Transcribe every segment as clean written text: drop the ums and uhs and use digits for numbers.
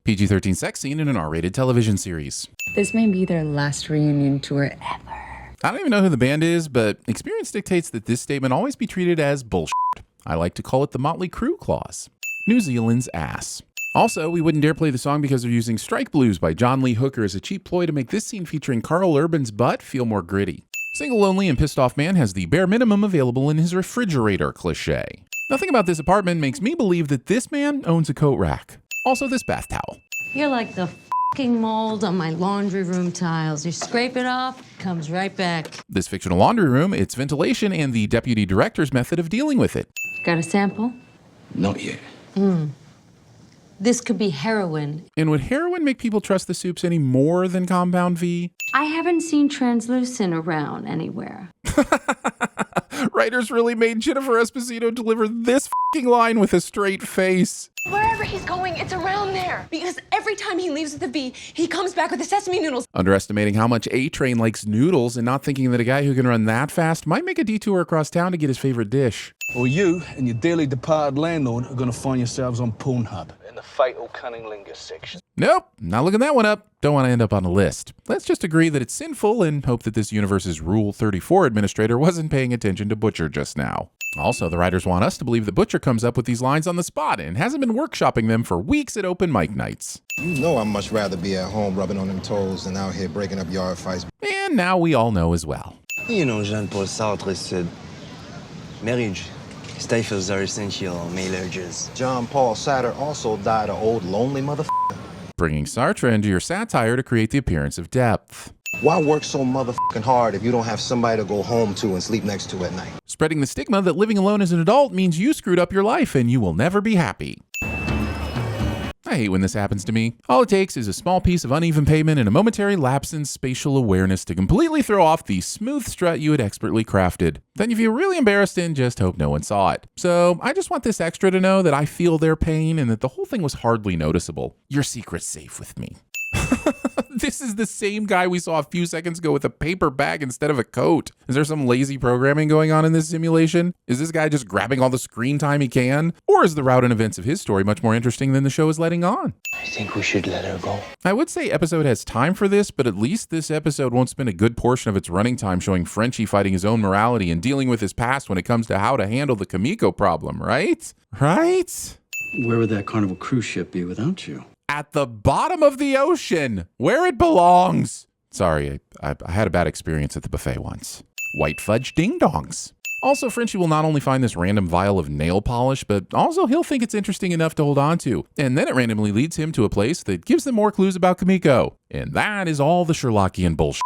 PG-13 sex scene in an R-rated television series. This may be their last reunion tour ever. I don't even know who the band is, but experience dictates that this statement always be treated as bullshit. I like to call it the Motley Crue clause. New Zealand's ass. Also, we wouldn't dare play the song because they're using Strike Blues by John Lee Hooker as a cheap ploy to make this scene featuring Carl Urban's butt feel more gritty. Single, lonely, and pissed off man has the bare minimum available in his refrigerator cliche. Nothing about this apartment makes me believe that this man owns a coat rack. Also this bath towel. You're like the f***ing mold on my laundry room tiles. You scrape it off, comes right back. This fictional laundry room, its ventilation, and the deputy director's method of dealing with it. Got a sample? Not yet. This could be heroin. And would heroin make people trust the Supes any more than Compound V? I haven't seen translucent around anywhere. Writers really made Jennifer Esposito deliver this f***ing line with a straight face. Wherever he's going, it's around there. Because every time he leaves with a V, he comes back with the sesame noodles. Underestimating how much A-Train likes noodles and not thinking that a guy who can run that fast might make a detour across town to get his favorite dish. Well, you and your dearly departed landlord are going to find yourselves on Pornhub in the fatal cunnilingus section. Nope, not looking that one up. Don't want to end up on a list. Let's just agree that it's sinful and hope that this universe's Rule 34 administrator wasn't paying attention to Butcher just now. Also, the writers want us to believe that Butcher comes up with these lines on the spot and hasn't been workshopping them for weeks at open mic nights. You know I'd much rather be at home rubbing on them toes than out here breaking up yard fights. And now we all know as well. You know, Jean-Paul Sartre said, marriage stifles our essential male urges. John Paul Sartre also died an old lonely motherfucker. Bringing Sartre into your satire to create the appearance of depth. Why work so motherfucking hard if you don't have somebody to go home to and sleep next to at night? Spreading the stigma that living alone as an adult means you screwed up your life and you will never be happy. I hate when this happens to me. All it takes is a small piece of uneven pavement and a momentary lapse in spatial awareness to completely throw off the smooth strut you had expertly crafted. Then you feel really embarrassed and just hope no one saw it. So I just want this extra to know that I feel their pain and that the whole thing was hardly noticeable. Your secret's safe with me. This is the same guy we saw a few seconds ago with a paper bag instead of a coat. Is there some lazy programming going on in this simulation? Is this guy just grabbing all the screen time he can? Or is the route and events of his story much more interesting than the show is letting on? I think we should let her go. I would say episode has time for this, but at least this episode won't spend a good portion of its running time showing Frenchie fighting his own morality and dealing with his past when it comes to how to handle the Kimiko problem, right? Right? Where would that Carnival cruise ship be without you? At the bottom of the ocean, where it belongs. Sorry, I had a bad experience at the buffet once. White fudge ding-dongs. Also, Frenchie will not only find this random vial of nail polish, but also he'll think it's interesting enough to hold on to. And then it randomly leads him to a place that gives them more clues about Kimiko. And that is all the Sherlockian bullshit.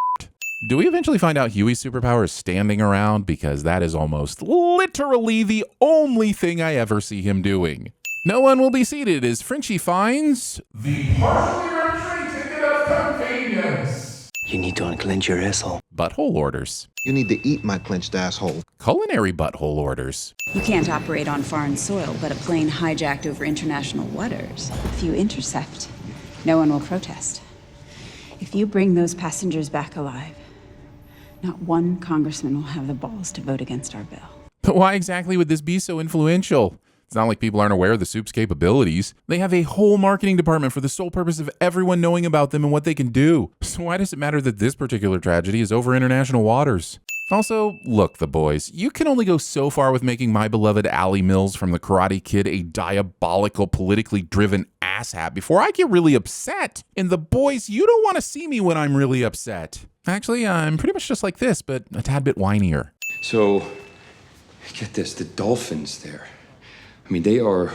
Do we eventually find out Huey's superpower is standing around? Because that is almost literally the only thing I ever see him doing. No one will be seated as Frenchie finds the partially retreat ticket of convenience. You need to unclench your asshole. Butthole orders. You need to eat my clenched asshole. Culinary butthole orders. You can't operate on foreign soil, but a plane hijacked over international waters. If you intercept, no one will protest. If you bring those passengers back alive, not one congressman will have the balls to vote against our bill. But why exactly would this be so influential? It's not like people aren't aware of the Supes' capabilities. They have a whole marketing department for the sole purpose of everyone knowing about them and what they can do. So why does it matter that this particular tragedy is over international waters? Also, look, the boys, you can only go so far with making my beloved Allie Mills from The Karate Kid a diabolical, politically driven asshat before I get really upset. And the boys, you don't want to see me when I'm really upset. Actually, I'm pretty much just like this, but a tad bit whinier. So, get this, the dolphins there. I mean, they are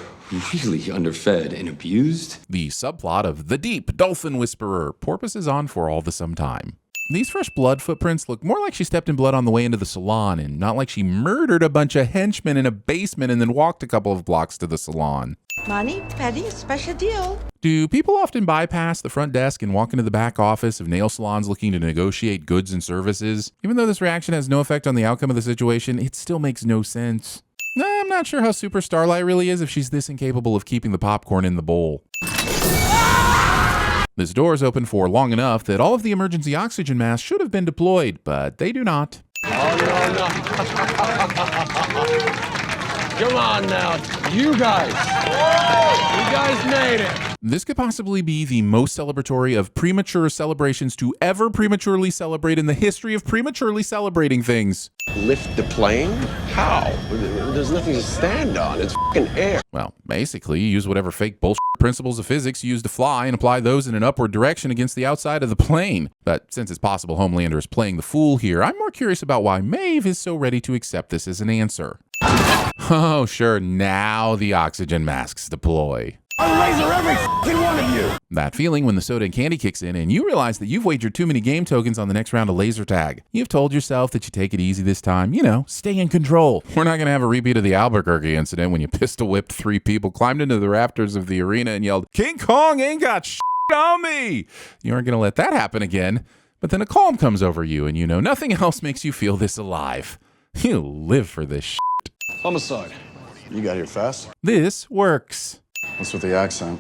really underfed and abused. The subplot of The Deep Dolphin Whisperer porpoises on for all the some time. These fresh blood footprints look more like she stepped in blood on the way into the salon and not like she murdered a bunch of henchmen in a basement and then walked a couple of blocks to the salon. Money, petty, special deal. Do people often bypass the front desk and walk into the back office of nail salons looking to negotiate goods and services? Even though this reaction has no effect on the outcome of the situation, it still makes no sense. I'm not sure how super Starlight really is if she's this incapable of keeping the popcorn in the bowl. This door is open for long enough that all of the emergency oxygen masks should have been deployed, but they do not. Oh, no. Come on now, you guys. You guys made it. This could possibly be the most celebratory of premature celebrations to ever prematurely celebrate in the history of prematurely celebrating things. Lift the plane? How? There's nothing to stand on. It's fucking air. Well, basically, you use whatever fake bullshit principles of physics you use to fly and apply those in an upward direction against the outside of the plane. But since it's possible Homelander is playing the fool here, I'm more curious about why Maeve is so ready to accept this as an answer. Oh, sure, now the oxygen masks deploy. I'll laser every fucking one of you! That feeling when the soda and candy kicks in and you realize that you've wagered too many game tokens on the next round of laser tag. You've told yourself that you take it easy this time, stay in control. We're not going to have a repeat of the Albuquerque incident when you pistol whipped 3 people, climbed into the rafters of the arena and yelled, "King Kong ain't got shit on me!" You aren't going to let that happen again. But then a calm comes over you and nothing else makes you feel this alive. You live for this shit. Homicide. You got here fast? This works. What's with the accent?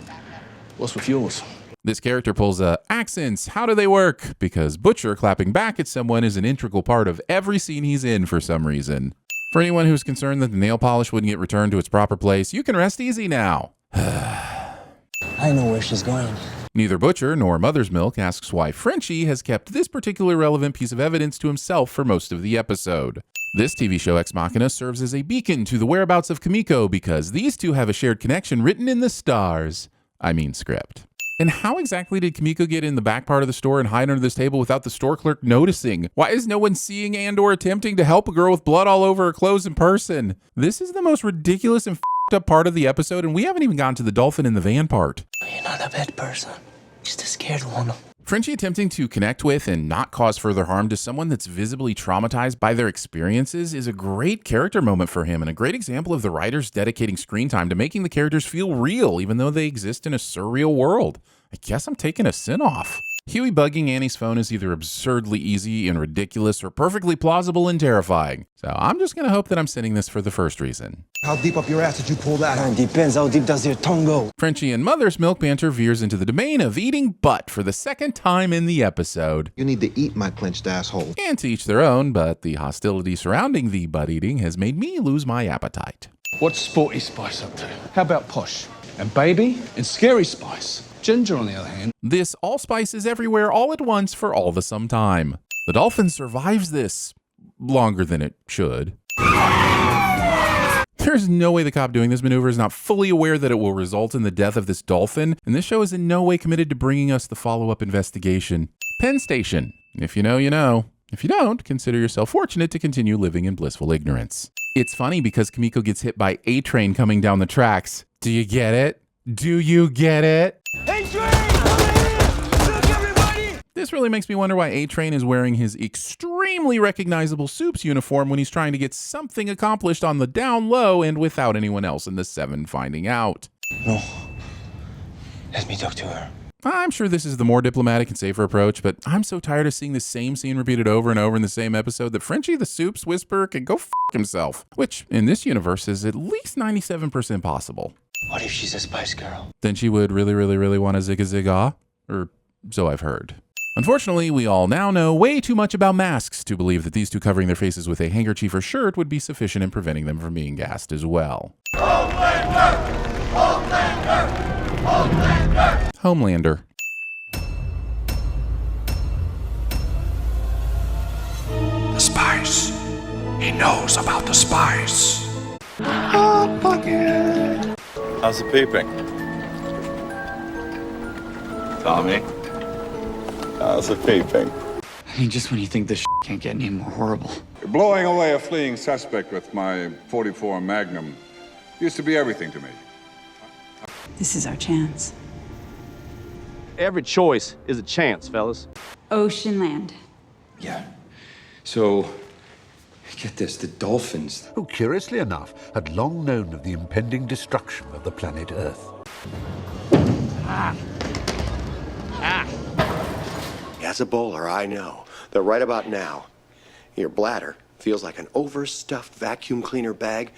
What's with yours? This character pulls accents. How do they work? Because Butcher clapping back at someone is an integral part of every scene he's in for some reason. For anyone who's concerned that the nail polish wouldn't get returned to its proper place, you can rest easy now. I know where she's going. Neither Butcher nor Mother's Milk asks why Frenchie has kept this particular relevant piece of evidence to himself for most of the episode. This TV show Ex Machina serves as a beacon to the whereabouts of Kimiko because these two have a shared connection written in the stars. I mean script. And how exactly did Kimiko get in the back part of the store and hide under this table without the store clerk noticing? Why is no one seeing and or attempting to help a girl with blood all over her clothes in person? This is the most ridiculous and f***ed up part of the episode, and we haven't even gotten to the dolphin in the van part. You're not a bad person. Just a scared one. Frenchie attempting to connect with and not cause further harm to someone that's visibly traumatized by their experiences is a great character moment for him and a great example of the writers dedicating screen time to making the characters feel real even though they exist in a surreal world. I guess I'm taking a sin off. Huey bugging Annie's phone is either absurdly easy and ridiculous or perfectly plausible and terrifying. So I'm just going to hope that I'm sending this for the first reason. How deep up your ass did you pull that out? Depends how deep does your tongue go. Frenchie and Mother's Milk banter veers into the domain of eating butt for the second time in the episode. You need to eat my clenched asshole. And to each their own, but the hostility surrounding the butt eating has made me lose my appetite. What's Sporty Spice up to? How about Posh? And Baby? And Scary Spice? Ginger, on the other hand. This allspice is everywhere all at once for all the some time. The dolphin survives this longer than it should. There's no way the cop doing this maneuver is not fully aware that it will result in the death of this dolphin, and this show is in no way committed to bringing us the follow-up investigation. Penn Station. If you know, you know. If you don't, consider yourself fortunate to continue living in blissful ignorance. It's funny because Kimiko gets hit by a train coming down the tracks. Do you get it? Do you get it? This really makes me wonder why A-Train is wearing his extremely recognizable Supes uniform when he's trying to get something accomplished on the down low and without anyone else in the 7 finding out. No. Let me talk to her. I'm sure this is the more diplomatic and safer approach, but I'm so tired of seeing the same scene repeated over and over in the same episode that Frenchie the Supes whisperer can go f*** himself, which in this universe is at least 97% possible. What if she's a Spice Girl? Then she would really want to zig-a-zig-ah, or so I've heard. Unfortunately, we all now know way too much about masks to believe that these two covering their faces with a handkerchief or shirt would be sufficient in preventing them from being gassed as well. Homelander. The spice. He knows about the spice. How's the peeping? Tommy? How's the peeping? I mean, just when you think this can't get any more horrible. Blowing away a fleeing suspect with my .44 Magnum used to be everything to me. This is our chance. Every choice is a chance, fellas. Ocean land. Yeah. So, get this, the dolphins. Who, curiously enough, had long known of the impending destruction of the planet Earth. As a bowler, I know that right about now, your bladder feels like an overstuffed vacuum cleaner bag